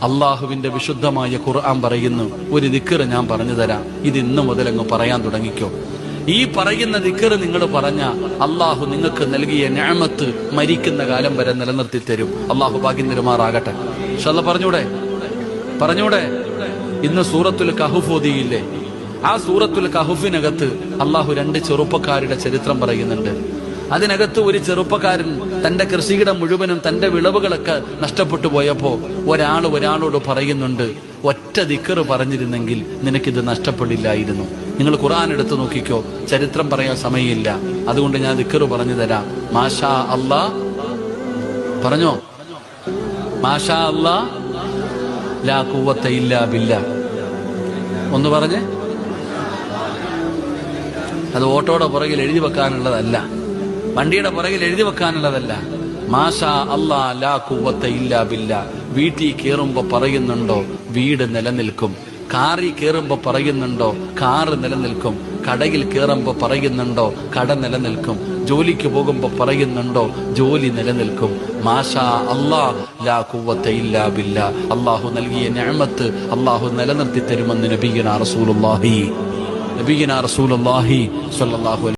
അള്ളാഹുവിന്റെ വിശുദ്ധമായ ഖുർആൻ പറയുന്നു, ഒരു ദിക്ർ ഞാൻ പറഞ്ഞു തരാം, ഇത് ഇന്നു മുതലങ്ങ് പറയാൻ തുടങ്ങിക്കോ. ഈ പറയുന്ന ദിക്ർ നിങ്ങൾ പറഞ്ഞ അള്ളാഹു നിങ്ങൾക്ക് നൽകിയ നിഅമത്ത് മരിക്കുന്ന കാലം വരെ നിലനിർത്തി തരും. അള്ളാഹു ഭാഗ്യം തരുമാറാകട്ടെ. ഇൻഷാല്ലാ പറഞ്ഞൂടെ. ഇന്ന് സൂറത്തുൽ കഹ്ഫ് ഓതിയില്ലേ? ആ സൂറത്തുൽ കഹ്ഫിനകത്ത് അള്ളാഹു 2 ചെറുപ്പക്കാരുടെ ചരിത്രം പറയുന്നുണ്ട്. അതിനകത്ത് ഒരു ചെറുപ്പക്കാരൻ തന്റെ കൃഷിയിടം മുഴുവനും തന്റെ വിളവുകളൊക്കെ നഷ്ടപ്പെട്ടു പോയപ്പോ ഒരാളോട് പറയുന്നുണ്ട്, ഒറ്റ ദിക്ർ പറഞ്ഞിരുന്നെങ്കിൽ നിനക്കിത് നഷ്ടപ്പെടില്ലായിരുന്നു. നിങ്ങൾ ഖുർആൻ എടുത്തു നോക്കിക്കോ, ചരിത്രം പറയാൻ സമയമില്ല, അതുകൊണ്ട് ഞാൻ ദിക്ർ പറഞ്ഞു തരാം. മാഷാ അല്ലാ പറഞ്ഞോ, മാഷാ അല്ലാ ലാ ഖുവത ഇല്ലാ ബില്ലാ. ഒന്ന് പറഞ്ഞേ. അത് ഓട്ടോയുടെ പുറകിൽ എഴുതി വെക്കാനുള്ളതല്ല, വണ്ടിയുടെ പുറകിൽ എഴുതി വെക്കാനുള്ളതല്ല. മാഷാ അല്ലാ ലാ ഖുവത ഇല്ലാ ബില്ലാ. വീട്ടിൽ കയറുമ്പോ പറയുന്നുണ്ടോ വീട് നിലനിൽക്കും, കാറിൽ കയറുമ്പോ പറയുന്നുണ്ടോ കാറ് നിലനിൽക്കും, കടയിൽ കയറുമ്പോ പറയുന്നുണ്ടോ കട നിലനിൽക്കും, ജോലിക്ക് പോകുമ്പോ പറയുന്നുണ്ടോ ജോലി നിലനിൽക്കും. മാഷാ അല്ലാ ലാ ഖുവത ഇല്ലാ ബില്ലാ. അള്ളാഹു നൽകിയ നിഅമത്ത് അള്ളാഹു നിലനിർത്തി തരുമെന്ന് നബിയുനാ റസൂലുള്ളാഹി സ്വല്ലല്ലാഹു